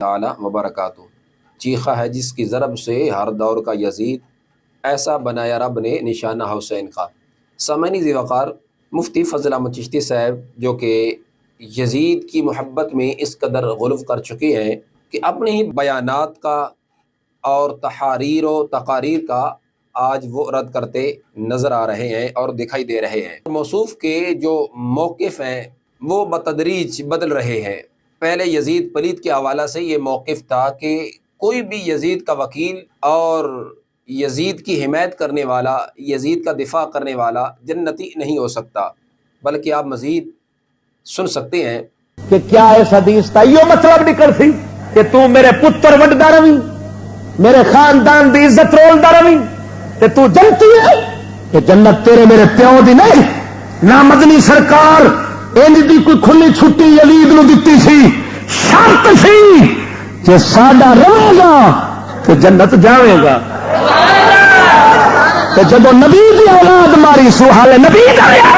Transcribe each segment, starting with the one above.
تعالی وبرکاتہ۔ چیخا ہے جس کی ضرب سے ہر دور کا یزید، ایسا بنایا رب نے نشانہ حسین کا۔ سامعین ذی وقار، مفتی فضل احمد چشتی صاحب جو کہ یزید کی محبت میں اس قدر غلو کر چکے ہیں کہ اپنے ہی بیانات کا اور تحاریر و تقاریر کا آج وہ رد کرتے نظر آ رہے ہیں اور دکھائی دے رہے ہیں۔ موصوف کے جو موقف ہیں وہ بتدریج بدل رہے ہیں۔ پہلے یزید پلید کے حوالہ سے یہ موقف تھا کہ کوئی بھی یزید کا وکیل اور یزید کی حمایت کرنے والا، یزید کا دفاع کرنے والا جنتی نہیں ہو سکتا، بلکہ آپ مزید سن سکتے ہیں کہ کیا اس حدیث کا یہ مطلب نکل سی کہ تو میرے پتر وڈدا روی، میرے خاندان دی عزت رولدا روی تے تو جنتی ہے کہ جنت تیرے میرے پیو دی نہیں؟ نہ مدنی سرکار انج دی کوئی کھلی چھٹی یزید نو دتی سی، شرط سی کہ ساڈا رہے گا تو جنت جاوے گا۔ تو جب نبی دی اولاد ماری سو حال نبی ڈریا،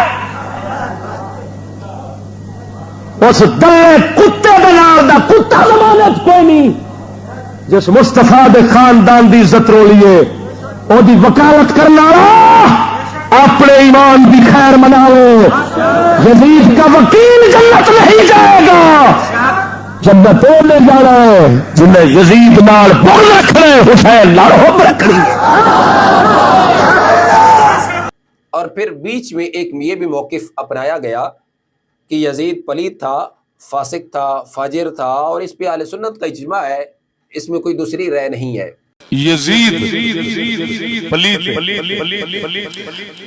اس دلے کتے دے نال دا کتا ضمانت کوئی نہیں جس مصطفیٰ دے خاندان دی عزت رولیے او دی وکالت کرنا اپنے ایمان دی خیر مناؤ۔ یزید کا وکیل جنت نہیں جائے گا، جنت او نے جانا ہے جنہیں یزید نال بغض رکھنا ہے، حسین نال حب رکھنی ہے۔ اور پھر بیچ میں ایک یہ بھی موقف اپنایا گیا کہ یزید پلید تھا، فاسق تھا، فاجر تھا، اور اس پہ اہل سنت کا اجماع ہے، اس میں کوئی دوسری رائے نہیں ہے۔ یزید پلید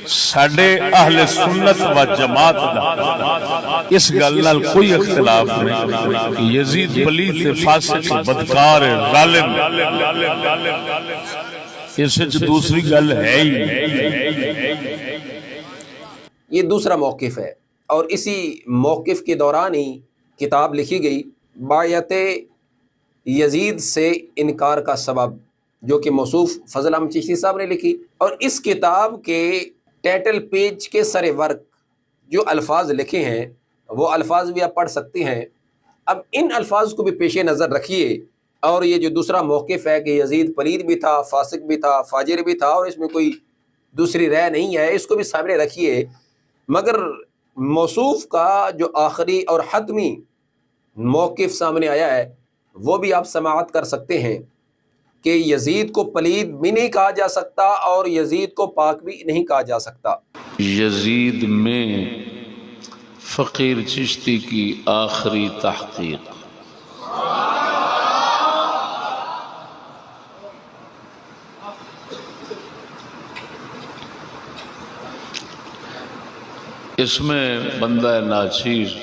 ساڈے اہل سنت و جماعت دا اس گل نال کوئی اختلاف نہیں کہ یزید پلید تے فاسق بدکار ظالم، اس وچ دوسری گل ہے ہی۔ یہ دوسرا موقف ہے، اور اسی موقف کے دوران ہی کتاب لکھی گئی بایعت یزید سے انکار کا سبب، جو کہ موصوف فضل احمد چشتی صاحب نے لکھی، اور اس کتاب کے ٹائٹل پیج کے سر ورق جو الفاظ لکھے ہیں وہ الفاظ بھی آپ پڑھ سکتے ہیں۔ اب ان الفاظ کو بھی پیش نظر رکھیے، اور یہ جو دوسرا موقف ہے کہ یزید پلید بھی تھا، فاسق بھی تھا، فاجر بھی تھا، اور اس میں کوئی دوسری رائے نہیں ہے، اس کو بھی سامنے رکھیے۔ مگر موصوف کا جو آخری اور حتمی موقف سامنے آیا ہے وہ بھی آپ سماعت کر سکتے ہیں کہ یزید کو پلید بھی نہیں کہا جا سکتا اور یزید کو پاک بھی نہیں کہا جا سکتا۔ یزید میں فقیر چشتی کی آخری تحقیق۔ اس میں بندہ ناچیز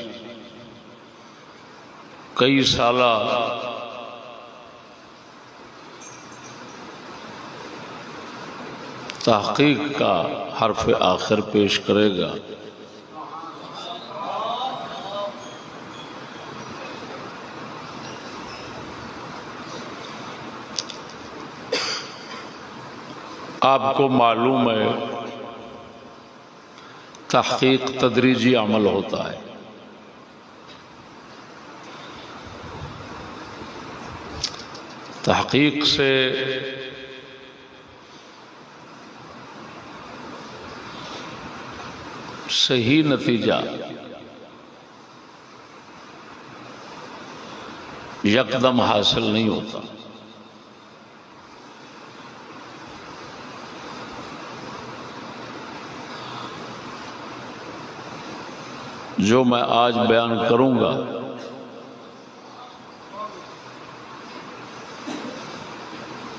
کئی سالہ تحقیق کا حرف آخر پیش کرے گا۔ آپ کو معلوم ہے تحقیق تدریجی عمل ہوتا ہے۔ تحقیق سے صحیح نتیجہ یکدم حاصل نہیں ہوتا۔ جو میں آج بیان کروں گا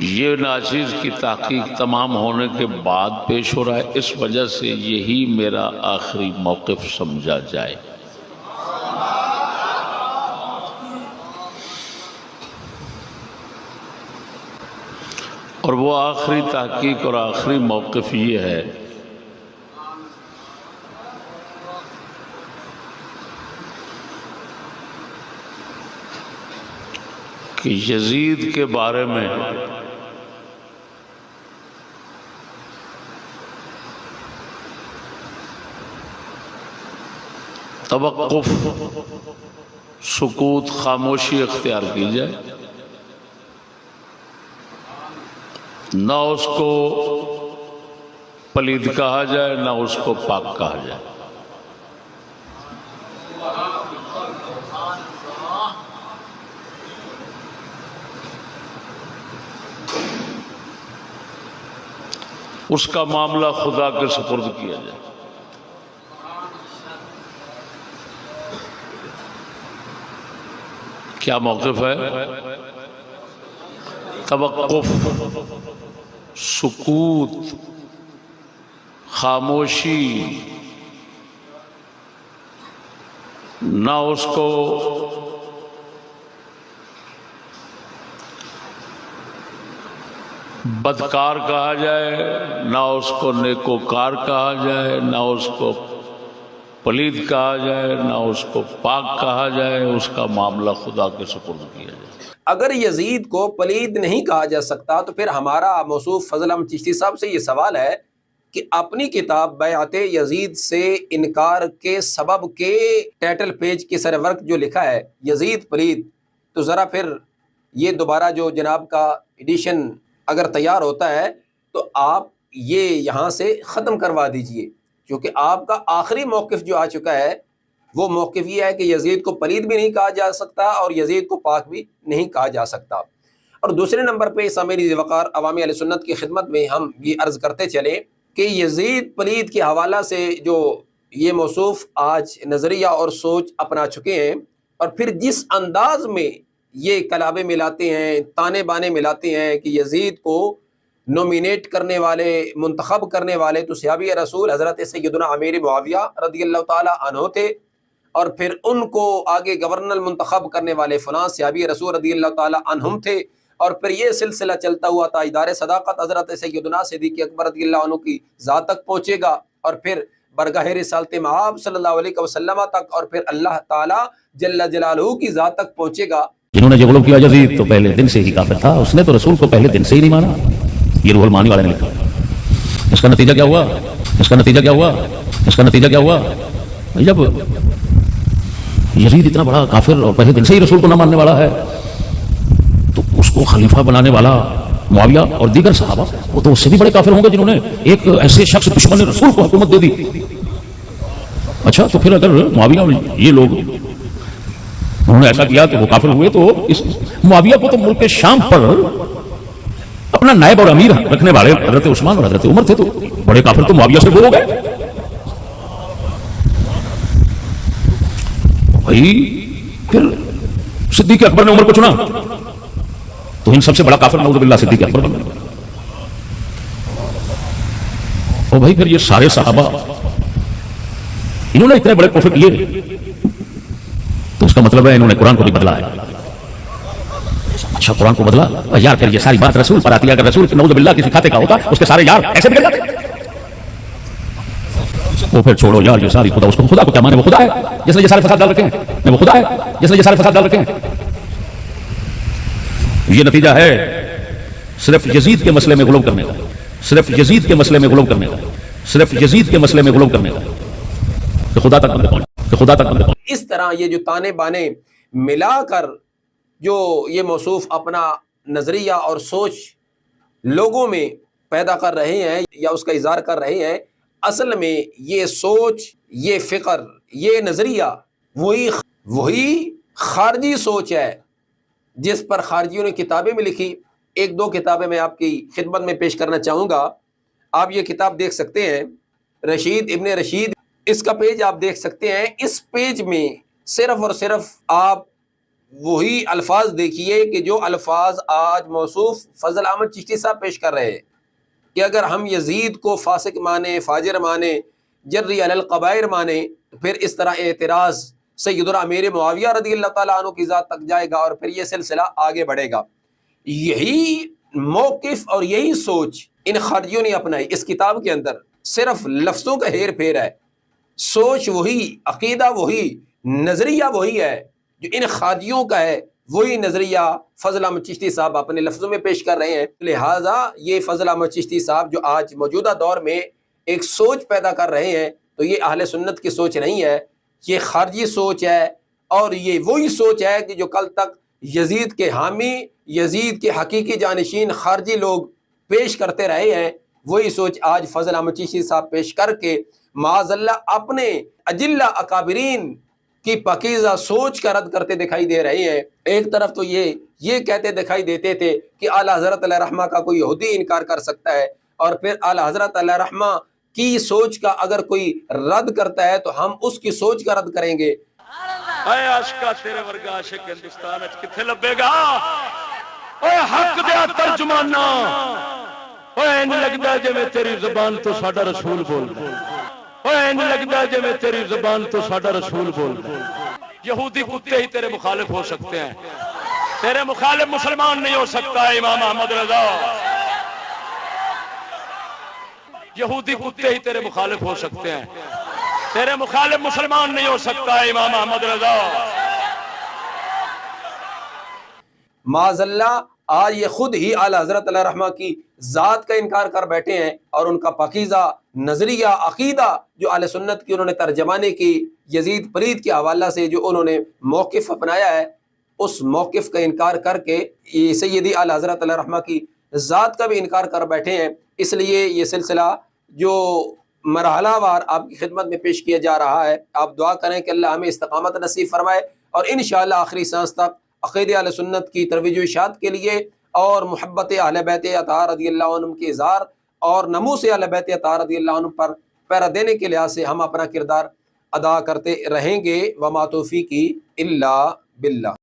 یہ ناچیز کی تحقیق تمام ہونے کے بعد پیش ہو رہا ہے، اس وجہ سے یہی میرا آخری موقف سمجھا جائے۔ اور وہ آخری تحقیق اور آخری موقف یہ ہے کہ یزید کے بارے میں توقف، سکوت، خاموشی اختیار کی جائے۔ نہ اس کو پلید کہا جائے نہ اس کو پاک کہا جائے۔ اس کا معاملہ خدا کے سپرد کیا جائے۔ کیا موقف ہے؟ توقف، سکوت، خاموشی، نہ اس کو بدکار کہا جائے نہ اس کو نیکوکار کہا جائے، نہ اس کو پلید کہا جائے نہ اس کو پاک کہا جائے، اس کا معاملہ خدا کے سپرد کیا جائے۔ اگر یزید کو پلید نہیں کہا جا سکتا تو پھر ہمارا موصوف فضل احمد چشتی صاحب سے یہ سوال ہے کہ اپنی کتاب بیعت یزید سے انکار کے سبب کے ٹائٹل پیج کے سر ورک جو لکھا ہے یزید پلید، تو ذرا پھر یہ دوبارہ جو جناب کا ایڈیشن اگر تیار ہوتا ہے تو آپ یہ یہاں سے ختم کروا دیجئے، کیونکہ آپ کا آخری موقف جو آ چکا ہے وہ موقف یہ ہے کہ یزید کو پلید بھی نہیں کہا جا سکتا اور یزید کو پاک بھی نہیں کہا جا سکتا۔ اور دوسرے نمبر پہ سامعین وقار عوامی اہل سنت کی خدمت میں ہم یہ عرض کرتے چلیں کہ یزید پلید کے حوالہ سے جو یہ موصوف آج نظریہ اور سوچ اپنا چکے ہیں اور پھر جس انداز میں یہ کلابے ملاتے ہیں، تانے بانے ملاتے ہیں کہ یزید کو نومینیٹ کرنے والے، منتخب کرنے والے تو صحابی رسول حضرت سیدنا امیر معاویہ رضی اللہ تعالی عنہ تھے، اور پھر ان کو آگے گورنر منتخب کرنے والے فلاں صحابی رسول رضی اللہ تعالی عنہم تھے، اور پھر یہ سلسلہ چلتا ہوا تاجدار صداقت حضرت سیدنا صدیق اکبر رضی اللہ عنہ کی ذات تک پہنچے گا، اور پھر برگاہ رسالت مآب صلی اللہ علیہ وسلم تک، اور پھر اللہ تعالی جل جلالہ کی ذات تک پہنچے گا۔ جنہوں نے غلو کیا یزید تو پہلے دن سے ہی کافر تھا، اس نے تو رسول کو پہلے دن سے ہی نہیں مانا، یہ روح المعانی والے نے لکھا۔ اس کا نتیجہ کیا ہوا؟ اس کا نتیجہ کیا ہوا؟ اس کا نتیجہ کیا ہوا؟ جب یزید اتنا بڑا کافر اور پہلے دن سے ہی رسول کو نہ ماننے والا ہے تو اس کو خلیفہ بنانے والا معاویہ اور دیگر صحابہ وہ تو اس سے بھی بڑے کافر ہوں گے جنہوں نے ایک ایسے شخص دشمن رسول کو حکومت دے دی۔ اچھا تو پھر اگر معاویہ اور یہ لوگ انہوں نے ایسا کیا کہ وہ کافر ہوئے تو اس معاویہ کو تو ملک شام پر اپنا نائب اور امیر رکھنے والے حضرت عثمان اور حضرت عمر تھے، تو بڑے کافر تو معاویہ سے وہ ہو گئے۔ بھائی پھر صدیق اکبر نے عمر کو چنا تو ان سب سے بڑا کافر نعوذ باللہ صدیق اکبر بن گیا۔ اور بھائی پھر یہ سارے صحابہ انہوں نے اتنے بڑے کفر کیے تو اس کا مطلب ہے انہوں نے قرآن کو بھی بدلا ہے۔ اچھا قرآن کو بدلا یار، پھر یہ ساری بات رسول پر آتی ہے، اگر رسول نعوذ باللہ کسی کھاتے کا ہوتا اس کے سارے یار ایسے بگڑ جاتے۔ وہ پھر چھوڑو یار یہ ساری خدا، اس کو خدا کو کیا مانے؟ وہ خدا ہے جس نے یہ سارے فساد ڈال رکھے ہیں، وہ خدا ہے جس نے یہ سارے فساد ڈال رکھے ہیں۔ یہ نتیجہ ہے صرف یزید کے مسئلے میں غلو کرنے کا، صرف یزید کے مسئلے میں غلو کرنے کا، صرف یزید کے مسئلے میں غلو کرنے کا کہ خدا تک بندے پہنچ، کہ خدا تک بندے پہنچ۔ اس طرح یہ جو تانے بانے ملا کر جو یہ موصوف اپنا نظریہ اور سوچ لوگوں میں پیدا کر رہے ہیں یا اس کا اظہار کر رہے ہیں، اصل میں یہ سوچ، یہ فکر، یہ نظریہ وہی خارجی سوچ ہے جس پر خارجیوں نے کتابیں میں لکھی۔ ایک دو کتابیں میں آپ کی خدمت میں پیش کرنا چاہوں گا۔ آپ یہ کتاب دیکھ سکتے ہیں، رشید ابن رشید، اس کا پیج آپ دیکھ سکتے ہیں۔ اس پیج میں صرف اور صرف آپ وہی الفاظ دیکھیے کہ جو الفاظ آج موصوف فضل احمد چشتی صاحب پیش کر رہے ہیں کہ اگر ہم یزید کو فاسق مانے، فاجر مانے، جری علی القبائر مانے تو پھر اس طرح اعتراض سیدنا امیر معاویہ رضی اللہ تعالیٰ عنہ کی ذات تک جائے گا اور پھر یہ سلسلہ آگے بڑھے گا۔ یہی موقف اور یہی سوچ ان خارجیوں نے اپنائی۔ اس کتاب کے اندر صرف لفظوں کا ہیر پھیر ہے، سوچ وہی، عقیدہ وہی، نظریہ وہی ہے جو ان خارجیوں کا ہے، وہی نظریہ فضل احمد چشتی صاحب اپنے لفظوں میں پیش کر رہے ہیں۔ لہٰذا یہ فضل احمد چشتی صاحب جو آج موجودہ دور میں ایک سوچ پیدا کر رہے ہیں تو یہ اہل سنت کی سوچ نہیں ہے، یہ خارجی سوچ ہے، اور یہ وہی سوچ ہے کہ جو کل تک یزید کے حامی، یزید کے حقیقی جانشین خارجی لوگ پیش کرتے رہے ہیں، وہی سوچ آج فضل احمد چشتی صاحب پیش کر کے معاذ اللہ اپنے اجلہ اکابرین کی پاکیزہ سوچ کا رد کرتے دکھائی دے رہے ہیں۔ ایک طرف تو یہ کہتے دکھائی دیتے تھے کہ اعلیٰ حضرت علیہ رحمہ کا کوئی یہودی انکار کر سکتا ہے، اور پھر اعلیٰ حضرت علیہ رحمہ کی سوچ کا اگر کوئی رد کرتا ہے تو ہم اس کی سوچ کا رد کریں گے۔ اے عاشقا تیرے ورگا عاشق ہندوستان وچ کتھے لبے گا؟ اوے حق دیا ترجمانا، اوے ان لگدا جویں تیری زبان تو ساڈا رسول بولدا، اوے ان لگدا جویں تیری زبان تو ساڈا رسول بولدا۔ یہودی کتے ہی تیرے مخالف ہو سکتے ہیں، تیرے مخالف مسلمان نہیں ہو سکتا ہے امام احمد رضا۔ یہودی کتے ہی تیرے مخالف ہو سکتے ہیں، تیرے مخالف مسلمان نہیں ہو سکتا ہے امام احمد رضا۔ معاذ اللہ آج یہ خود ہی اعلیٰ حضرت علیہ رحمہ کی ذات کا انکار کر بیٹھے ہیں، اور ان کا پاکیزہ نظریہ عقیدہ جو اہل سنت کی انہوں نے ترجمانے کی یزید پرید کے حوالہ سے جو انہوں نے موقف اپنایا ہے، اس موقف کا انکار کر کے یہ سیدی اعلیٰ حضرت علیہ رحمہ کی ذات کا بھی انکار کر بیٹھے ہیں۔ اس لیے یہ سلسلہ جو مرحلہ وار آپ کی خدمت میں پیش کیا جا رہا ہے، آپ دعا کریں کہ اللہ ہمیں استقامت نصیب فرمائے، اور انشاءاللہ آخری سانس تک عقیدہ اہل سنت کی ترویج و اشاعت کے لیے اور محبت اہل بیت اطہار رضی اللہ عنہم کے اظہار اور نموس اہل بیت اطہار رضی اللہ عنہم پر پیرا دینے کے لحاظ سے ہم اپنا کردار ادا کرتے رہیں گے۔ وما توفیقی الا باللہ۔